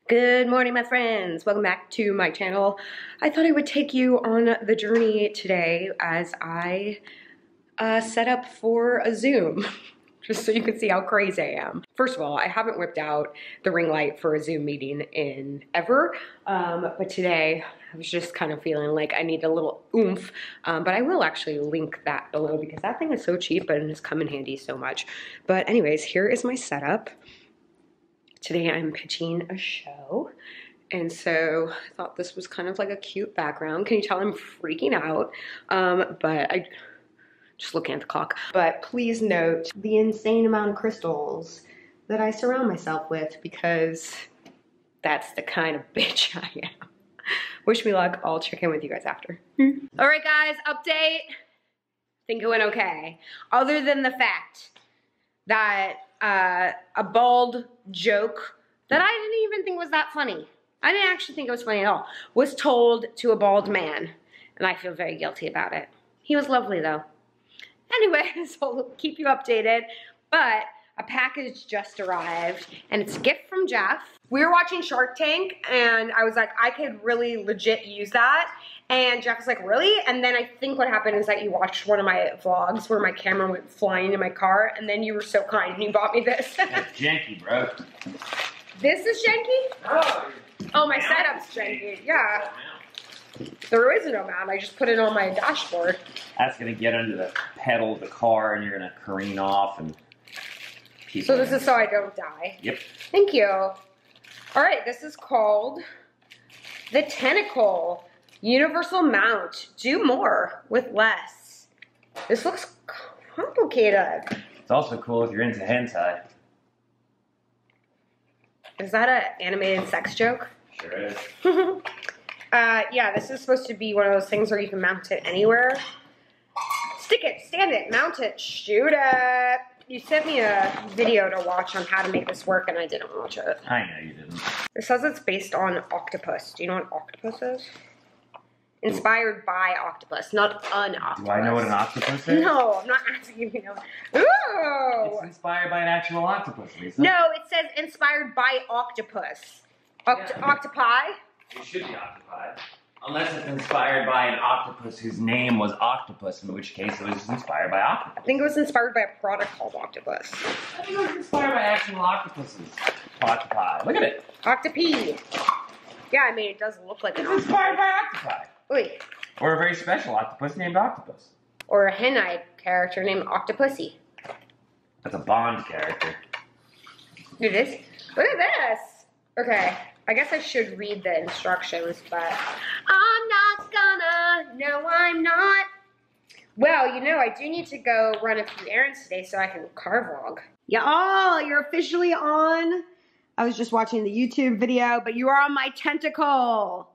Good morning, my friends. Welcome back to my channel. I thought I would take you on the journey today as I set up for a Zoom, just so you can see how crazy I am. First of all, I haven't whipped out the ring light for a Zoom meeting in ever, but today I was just kind of feeling like I need a little oomph, but I will actually link that below because that thing is so cheap and it's come in handy so much. But anyways, here is my setup. Today I'm pitching a show, and so I thought this was kind of like a cute background. Can you tell I'm freaking out? But I just looking at the clock. But please note the insane amount of crystals that I surround myself with because that's the kind of bitch I am. Wish me luck. I'll check in with you guys after. All right, guys, update. Think it went okay. Other than the fact that a bald joke that I didn't even think was that funny. I didn't actually think it was funny at all. Was told to a bald man, and I feel very guilty about it. He was lovely though. Anyway, so I'll keep you updated, but a package just arrived, and it's a gift from Jeff. We were watching Shark Tank, and I was like, I could really legit use that. And Jeff was like, really? And then I think what happened is that you watched one of my vlogs where my camera went flying in my car, and then you were so kind and you bought me this. That's janky, bro. This is janky? Oh, my setup's janky. Yeah. There is no mount. I just put it on my dashboard. That's gonna get under the pedal of the car, and you're gonna careen off and. So this is so I don't die. Yep. Thank you. All right, this is called the Tenikle Universal Mount. Do more with less. This looks complicated. It's also cool if you're into hentai. Is that an animated sex joke? Sure is. Yeah, this is supposed to be one of those things where you can mount it anywhere. Stick it, stand it, mount it, shoot it. You sent me a video to watch on how to make this work, and I didn't watch it. I know you didn't. It says it's based on octopus. Do you know what octopus is? Inspired by octopus, not an octopus. Do I know what an octopus is? No, I'm not asking you to know. Ooh! It's inspired by an actual octopus, Lisa. No, it says inspired by octopus. Octopi? It should be octopi. Unless it's inspired by an octopus whose name was Octopus, in which case it was inspired by octopus. I think it was inspired by a product called Octopus. I think it was inspired by actual octopuses. Octopi. Look at it. Octopi. Yeah, I mean, it does look like an It's inspired by octopi. Wait. Or a very special octopus named Octopus. Or a hentai character named Octopussy. That's a Bond character. It is? Look at this. Okay. I guess I should read the instructions, but I'm not gonna. No, I'm not. Well, you know, I do need to go run a few errands today so I can car vlog. Y'all, you're officially on. I was just watching the YouTube video, but you are on my tentacle.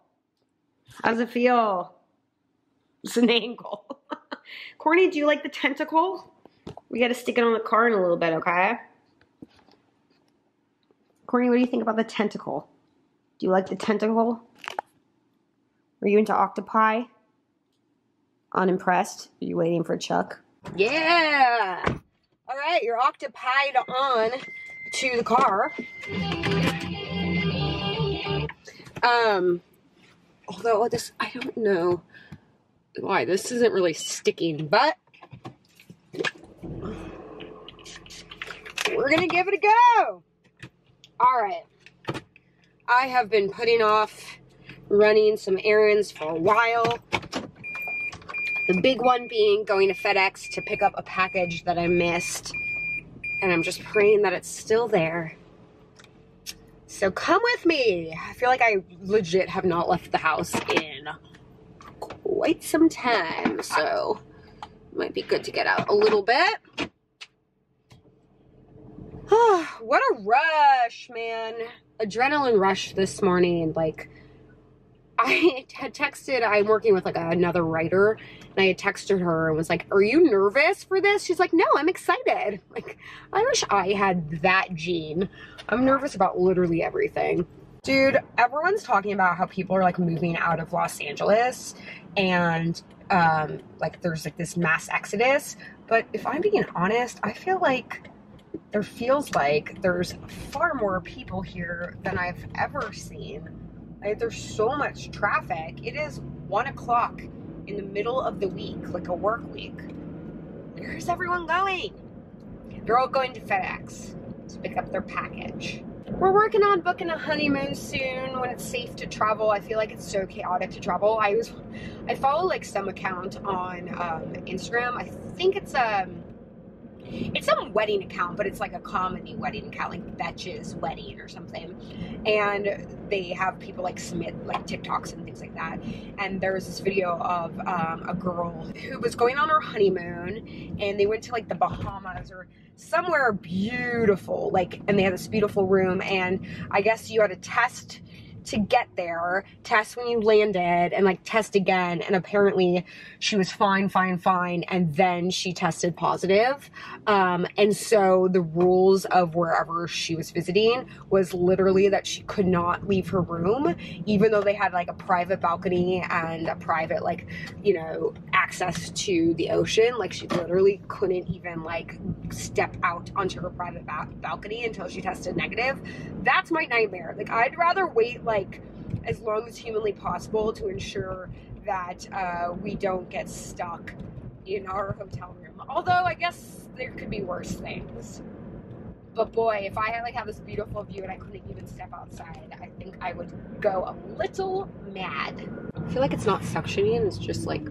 How does it feel? It's an angle. Courtney, do you like the tentacle? We gotta stick it on the car in a little bit, okay? Courtney, what do you think about the tentacle? Do you like the tentacle? Are you into octopi? Unimpressed? Are you waiting for Chuck? Yeah! All right, you're octopied on to the car. Although this, I don't know why this isn't really sticking, but we're gonna give it a go. All right. I have been putting off running some errands for a while. The big one being going to FedEx to pick up a package that I missed. And I'm just praying that it's still there. So come with me. I feel like I legit have not left the house in quite some time. So it might be good to get out a little bit. What a rush, man. Adrenaline rush this morning. And like, I had texted, I'm working with like another writer, and I had texted her and was like, are you nervous for this? She's like, no, I'm excited. Like, I wish I had that gene. I'm nervous about literally everything. Dude, everyone's talking about how people are like moving out of Los Angeles and like there's like this mass exodus. But if I'm being honest, I feel like there feels like there's far more people here than I've ever seen. Like, there's so much traffic. It is 1 o'clock in the middle of the week, like a work week. Where's everyone going? They're all going to FedEx to pick up their package. We're working on booking a honeymoon soon when it's safe to travel. I feel like it's so chaotic to travel. I follow like some account on Instagram. I think it's some wedding account, but it's like a comedy wedding account, like Betch's Wedding or something. And they have people like submit like TikToks and things like that. And there was this video of a girl who was going on her honeymoon, and they went to like the Bahamas or somewhere beautiful, like, and they had this beautiful room, and I guess you had to test to get there, test when you landed, and like test again, and apparently she was fine, and then she tested positive. And so the rules of wherever she was visiting was literally that she could not leave her room, even though they had like a private balcony and a private, like, you know, access to the ocean. Like, she literally couldn't even like step out onto her private balcony until she tested negative. That's my nightmare. Like, I'd rather wait like as long as humanly possible to ensure that we don't get stuck in our hotel room. Although I guess there could be worse things. But boy, if I had like have this beautiful view and I couldn't even step outside, I think I would go a little mad. I feel like it's not suctioning, it's just like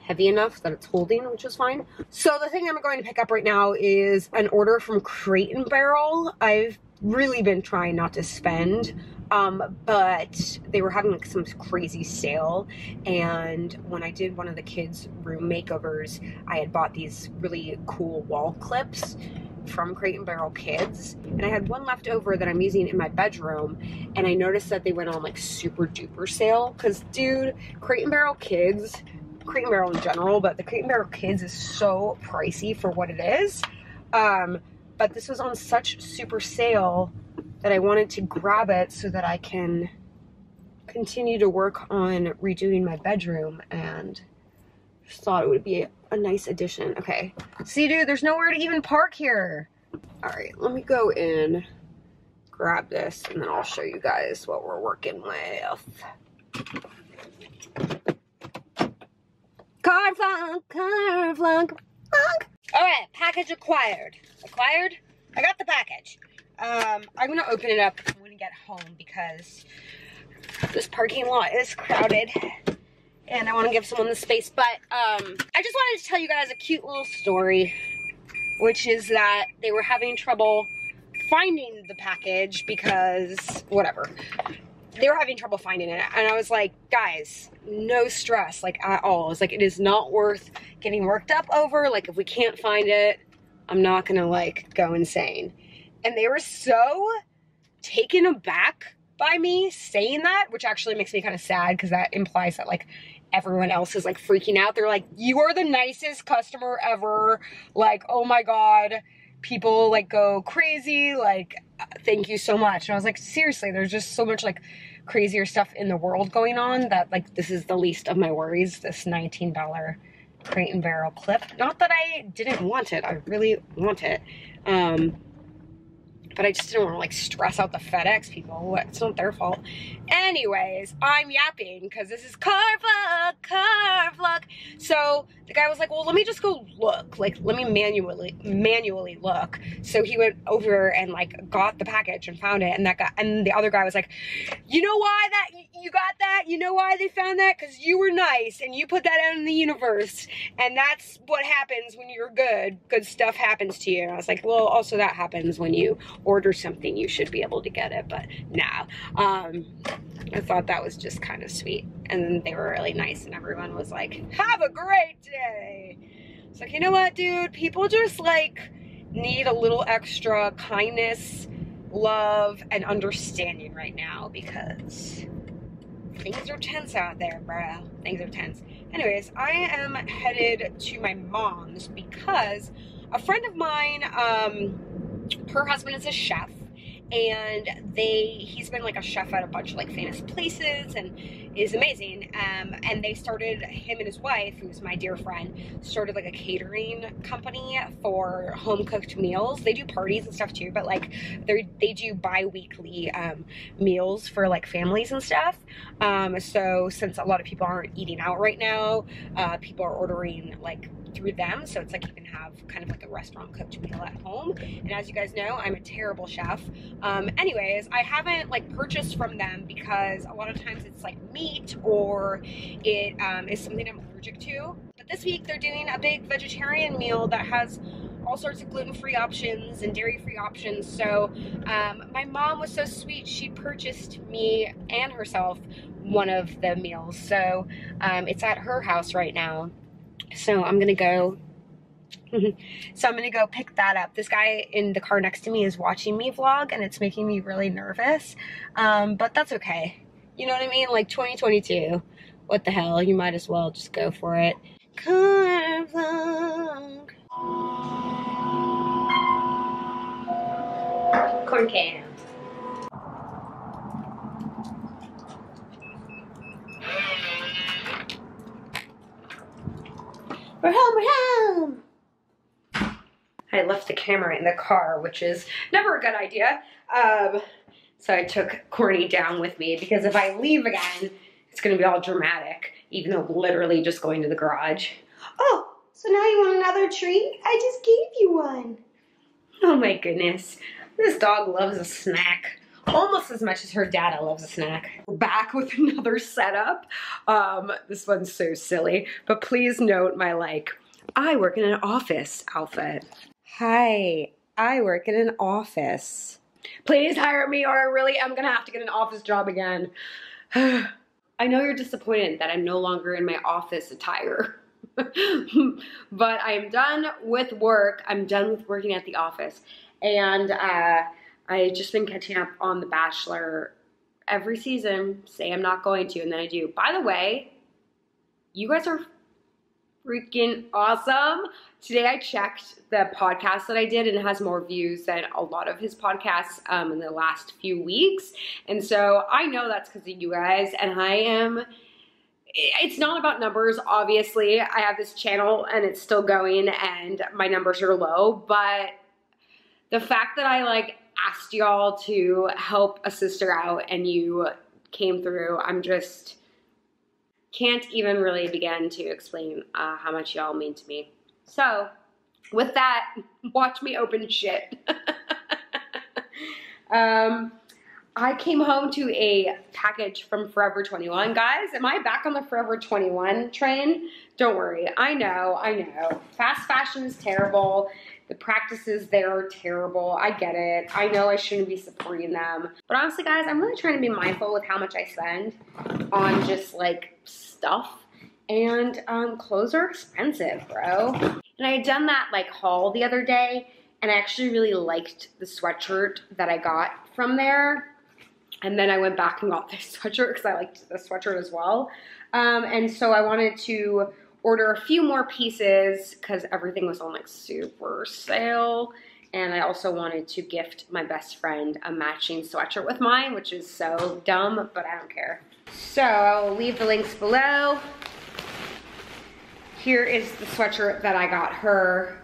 heavy enough that it's holding, which is fine. So the thing I'm going to pick up right now is an order from Crate and Barrel. I've really been trying not to spend, but they were having like some crazy sale, and when I did one of the kids' room makeovers, I had bought these really cool wall clips from Crate and Barrel Kids, and I had one left over that I'm using in my bedroom, and I noticed that they went on like super duper sale, because dude, Crate and Barrel Kids, Crate and Barrel in general, but the Crate and Barrel Kids is so pricey for what it is. But this was on such super sale that I wanted to grab it so that I can continue to work on redoing my bedroom, and just thought it would be a nice addition. Okay, see dude, there's nowhere to even park here. All right, let me go in, grab this, and then I'll show you guys what we're working with. Car flunk. All right, package acquired. I got the package. I'm gonna open it up when we get home because this parking lot is crowded and I want to give someone the space. But I just wanted to tell you guys a cute little story, which is that they were having trouble finding the package because whatever. They were having trouble finding it, and I was like, guys, no stress, like, at all. It's like, it is not worth getting worked up over. Like, if we can't find it, I'm not gonna like go insane. And they were so taken aback by me saying that, which actually makes me kind of sad, because that implies that like everyone else is like freaking out. They're like, you are the nicest customer ever, like, oh my god, people like go crazy, like, thank you so much. And I was like, seriously, there's just so much like crazier stuff in the world going on that like this is the least of my worries, this $19 Crate and Barrel clip. Not that I didn't want it, I really want it, but I just didn't want to like stress out the FedEx people. It's not their fault. Anyways, I'm yapping because this is car vlog. So the guy was like, well, let me just go look. Like, let me manually look. So he went over and like got the package and found it. And the other guy was like, you know why you got that? You know why they found that? Because you were nice and you put that out in the universe. And that's what happens when you're good. Good stuff happens to you. And I was like, well, also that happens when you order something, you should be able to get it. But no, I thought that was just kind of sweet. And they were really nice, and everyone was like, have a great day. It's like, you know what, dude? People just like need a little extra kindness, love, and understanding right now, because things are tense out there, bro. Things are tense. Anyways, I am headed to my mom's because a friend of mine, her husband is a chef, and he's been like a chef at a bunch of like famous places and is amazing. And they started, him and his wife, who's my dear friend, started like a catering company for home cooked meals. They do parties and stuff too, but like they do bi-weekly meals for like families and stuff. So since a lot of people aren't eating out right now, people are ordering like through them, so it's like you can have kind of like a restaurant cooked meal at home. And as you guys know, I'm a terrible chef. Anyways, I haven't like purchased from them because a lot of times it's like meat or it is something I'm allergic to. But this week they're doing a big vegetarian meal that has all sorts of gluten-free options and dairy-free options. So my mom was so sweet, she purchased me and herself one of the meals. So it's at her house right now. So I'm gonna go pick that up. This guy in the car next to me is watching me vlog and it's making me really nervous. But that's okay. You know what I mean? Like 2022, what the hell? You might as well just go for it. Car vlog. Corn can. We're home. I left the camera in the car, which is never a good idea. So I took Corny down with me because if I leave again, it's gonna be all dramatic, even though I'm literally just going to the garage. Oh, so now you want another treat? I just gave you one. Oh my goodness. This dog loves a snack. Almost as much as her dada loves a snack. We're back with another setup. This one's so silly, but please note my like, I work in an office outfit. Hi, I work in an office. Please hire me or I really am gonna have to get an office job again. I know you're disappointed that I'm no longer in my office attire. But I am done with work. I'm done with working at the office. And I've just been catching up on The Bachelor every season. Say I'm not going to, and then I do. By the way, you guys are freaking awesome. Today I checked the podcast that I did and it has more views than a lot of his podcasts in the last few weeks. And so I know that's because of you guys, and it's not about numbers, obviously. I have this channel and it's still going and my numbers are low, but the fact that I like asked y'all to help a sister out and you came through, I'm just can't even really begin to explain how much y'all mean to me. So with that, watch me open shit. I came home to a package from Forever 21. Guys, am I back on the Forever 21 train? Don't worry, I know. Fast fashion is terrible. The practices there are terrible. I get it. I know I shouldn't be supporting them. But honestly, guys, I'm really trying to be mindful with how much I spend on just like stuff. And clothes are expensive, bro. And I had done that like haul the other day, and I actually really liked the sweatshirt that I got from there. And then I went back and got this sweatshirt because I liked the sweatshirt as well. And so I wanted to order a few more pieces because everything was on like super sale. And I also wanted to gift my best friend a matching sweatshirt with mine, which is so dumb, but I don't care. So I'll leave the links below. Here is the sweatshirt that I got her.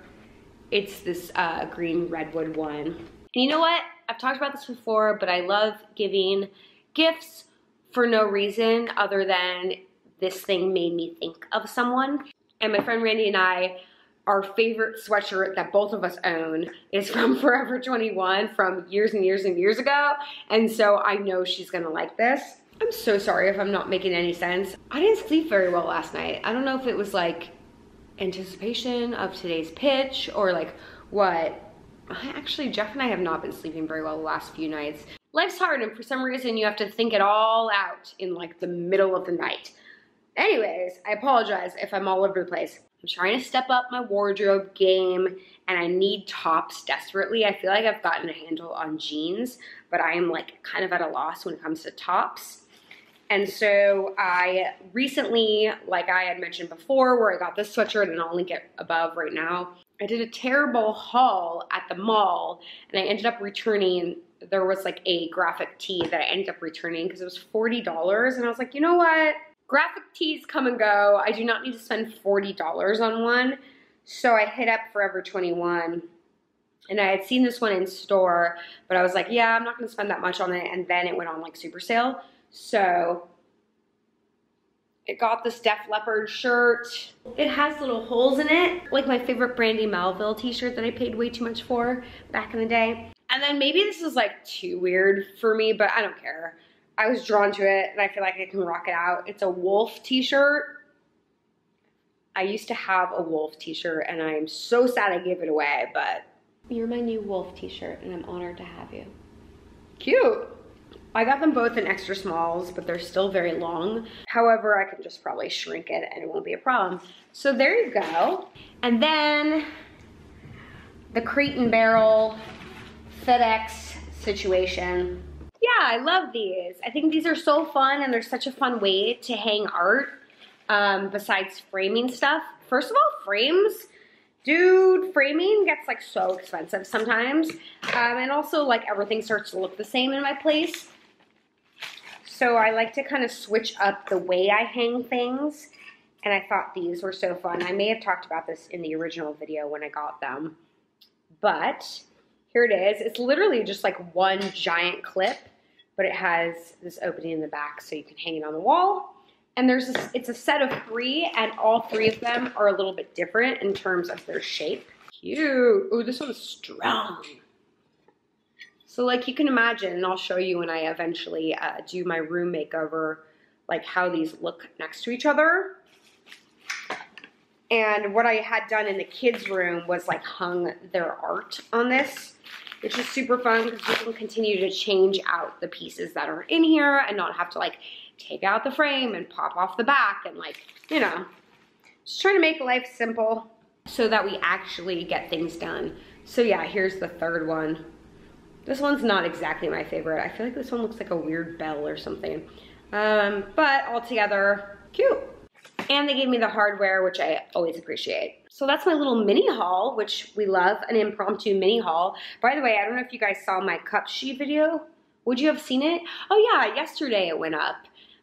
It's this green Redwood one. And you know what? I've talked about this before, but I love giving gifts for no reason other than this thing made me think of someone. And my friend Randy and I, our favorite sweatshirt that both of us own is from Forever 21 from years and years and years ago. And so I know she's gonna like this. I'm so sorry if I'm not making any sense. I didn't sleep very well last night. I don't know if it was like anticipation of today's pitch or like what. Actually, Jeff and I have not been sleeping very well the last few nights. Life's hard, and for some reason you have to think it all out in like the middle of the night. Anyways, I apologize if I'm all over the place. I'm trying to step up my wardrobe game, and I need tops desperately. I feel like I've gotten a handle on jeans, but I am like kind of at a loss when it comes to tops. And so I recently, like I had mentioned before, where I got this sweatshirt, and I'll link it above right now, I did a terrible haul at the mall, and I ended up returning there was like a graphic tee that I ended up returning because it was $40. And I was like, you know what? Graphic tees come and go. I do not need to spend $40 on one. So I hit up Forever 21. And I had seen this one in store, but I was like, yeah, I'm not gonna spend that much on it. And then it went on like super sale. So it got this Leppard shirt. It has little holes in it, like my favorite Brandy Melville t-shirt that I paid way too much for back in the day. And then maybe this is like too weird for me, but I don't care. I was drawn to it and I feel like I can rock it out. It's a wolf t-shirt. I used to have a wolf t-shirt and I am so sad I gave it away, but you're my new wolf t-shirt and I'm honored to have you. Cute. I got them both in extra smalls, but they're still very long. However, I can just probably shrink it and it won't be a problem. So there you go. And then the Crate and Barrel FedEx situation. Yeah, I love these. I think these are so fun and they're such a fun way to hang art besides framing stuff. First of all, frames. Dude, framing gets like so expensive sometimes. And also like everything starts to look the same in my place. So I like to kind of switch up the way I hang things. And I thought these were so fun. I may have talked about this in the original video when I got them. But here it is. It's literally just like one giant clip, but it has this opening in the back so you can hang it on the wall. And it's a set of 3, and all 3 of them are a little bit different in terms of their shape. Cute. Ooh, this one's strong. So like you can imagine, and I'll show you when I eventually do my room makeover, like how these look next to each other. And what I had done in the kids' room was like hung their art on this, which is super fun because you can continue to change out the pieces that are in here and not have to like take out the frame and pop off the back and like, you know, just trying to make life simple so that we actually get things done. So yeah, here's the third one. This one's not exactly my favorite. I feel like this one looks like a weird bell or something. But altogether, cute. And they gave me the hardware, which I always appreciate. So that's my little mini haul, which we love, an impromptu mini haul. By the way, I don't know if you guys saw my cup sheet video. Would you have seen it? Oh yeah, yesterday it went up.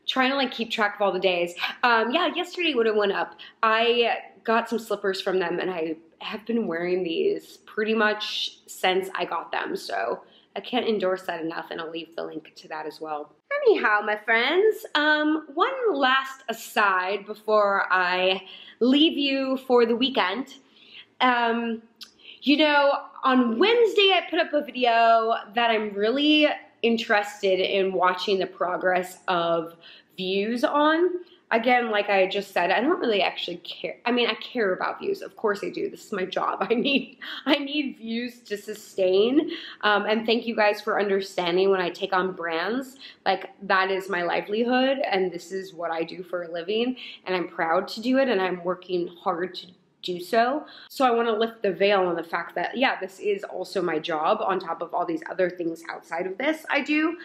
Trying to like keep track of all the days. Yeah, yesterday when it went up, I got some slippers from them and I have been wearing these pretty much since I got them. So I can't endorse that enough and I'll leave the link to that as well. Anyhow, my friends, one last aside before I leave you for the weekend. You know, on Wednesday I put up a video that I'm really interested in watching the progress of views on. Again, like I just said, I don't really actually care. I mean, I care about views. Of course I do. This is my job. I need views to sustain. And thank you guys for understanding when I take on brands. Like that is my livelihood and this is what I do for a living. And I'm proud to do it and I'm working hard to do so. So I want to lift the veil on the fact that, yeah, this is also my job on top of all these other things outside of this I do.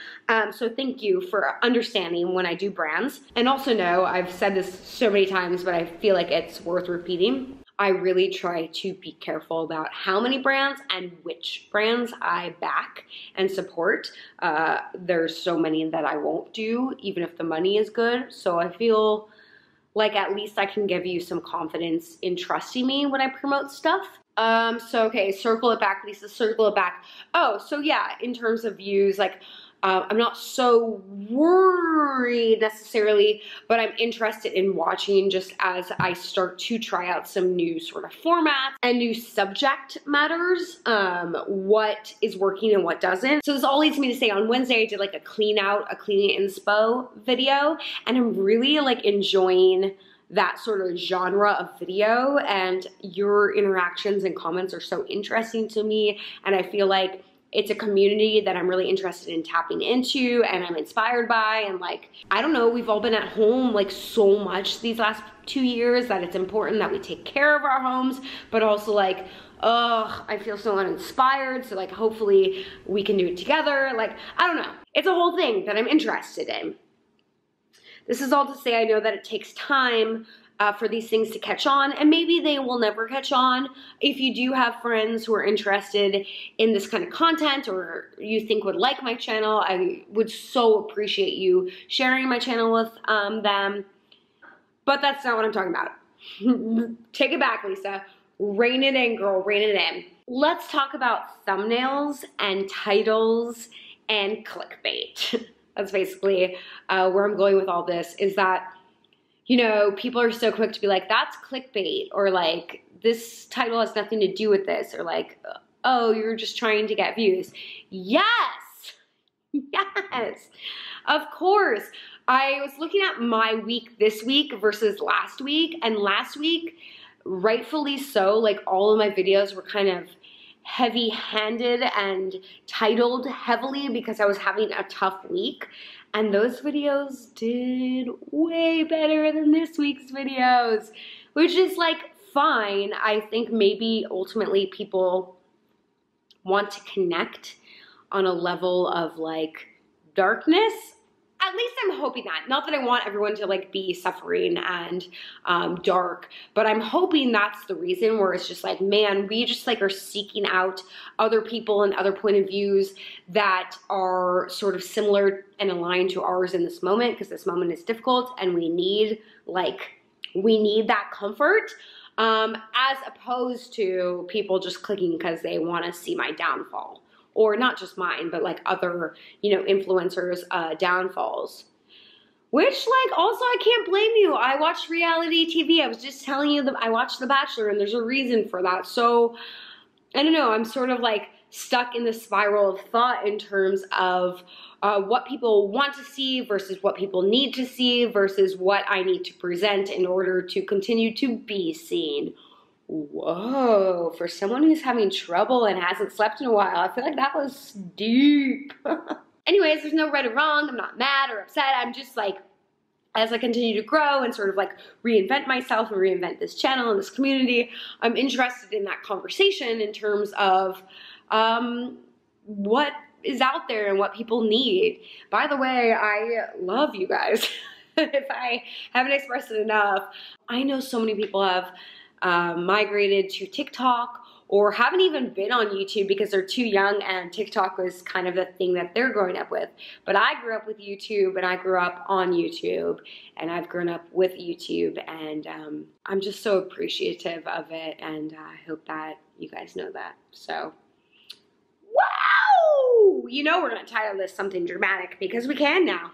So thank you for understanding when I do brands. And also know, I've said this so many times, but I feel like it's worth repeating. I really try to be careful about how many brands and which brands I back and support. There's so many that I won't do, even if the money is good. So I feel like at least I can give you some confidence in trusting me when I promote stuff. So okay, circle it back, Lisa, circle it back. Oh, so yeah, in terms of views, like I'm not so worried necessarily, but I'm interested in watching just as I start to try out some new sort of formats and new subject matters, what is working and what doesn't. So this all leads me to say on Wednesday I did like a clean inspo video, and I'm really like enjoying that sort of genre of video, and your interactions and comments are so interesting to me, and I feel like it's a community that I'm really interested in tapping into and I'm inspired by, and like, I don't know, we've all been at home like so much these last 2 years that it's important that we take care of our homes, but also like, ugh, I feel so uninspired, so like hopefully we can do it together. Like, I don't know. It's a whole thing that I'm interested in. This is all to say I know that it takes time for these things to catch on, and maybe they will never catch on. If you do have friends who are interested in this kind of content or you think would like my channel, I would so appreciate you sharing my channel with them. But that's not what I'm talking about. Take it back, Lisa. Rein it in, girl, rein it in. Let's talk about thumbnails and titles and clickbait. That's basically where I'm going with all this, is that, you know, people are so quick to be like, that's clickbait, or like, this title has nothing to do with this, or like, oh, you're just trying to get views. Yes, yes, of course. I was looking at my week this week versus last week, and last week, rightfully so, like all of my videos were kind of heavy-handed and titled heavily because I was having a tough week, and those videos did way better than this week's videos, which is like fine. I think maybe ultimately people want to connect on a level of like darkness. At least I'm hoping that. Not that I want everyone to like be suffering and dark, but I'm hoping that's the reason, where it's just like, man, we just like are seeking out other people and other point of views that are sort of similar and aligned to ours in this moment, because this moment is difficult and we need that comfort, as opposed to people just clicking because they want to see my downfall. Or not just mine, but like other, you know, influencers' downfalls. Which, like, also I can't blame you. I watch reality TV. I was just telling you that I watched The Bachelor, and there's a reason for that. So, I don't know, I'm sort of like stuck in the spiral of thought in terms of what people want to see versus what people need to see versus what I need to present in order to continue to be seen. Whoa, for someone who's having trouble and hasn't slept in a while, I feel like that was deep. Anyways, there's no right or wrong. I'm not mad or upset. I'm just like, as I continue to grow and sort of like reinvent myself and reinvent this channel and this community, I'm interested in that conversation in terms of what is out there and what people need. By the way, I love you guys. If I haven't expressed it enough, I know so many people have migrated to TikTok or haven't even been on YouTube because they're too young and TikTok was kind of the thing that they're growing up with. But I grew up with YouTube and I grew up on YouTube and I've grown up with YouTube, and I'm just so appreciative of it, and I hope that you guys know that. So, wow! You know we're gonna title this something dramatic because we can now.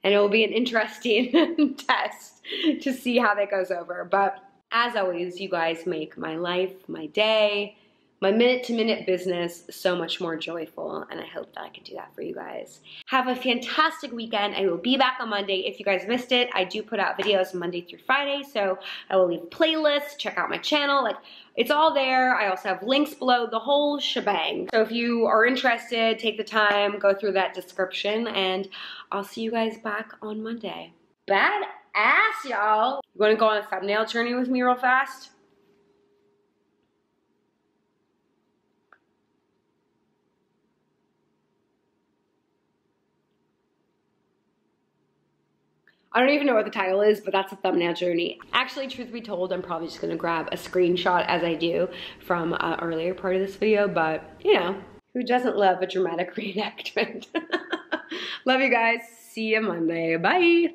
And it will be an interesting test to see how that goes over. But as always, you guys make my life, my day, my minute-to-minute business so much more joyful, and I hope that I can do that for you guys. Have a fantastic weekend. I will be back on Monday. If you guys missed it, I do put out videos Monday through Friday, so I will leave playlists, check out my channel, like, it's all there. I also have links below, the whole shebang. So if you are interested, take the time, go through that description, and I'll see you guys back on Monday. Badass, y'all. You wanna go on a thumbnail journey with me real fast? I don't even know what the title is, but that's a thumbnail journey. Actually, truth be told, I'm probably just gonna grab a screenshot as I do from an earlier part of this video, but you know, who doesn't love a dramatic reenactment? Love you guys. See you Monday. Bye.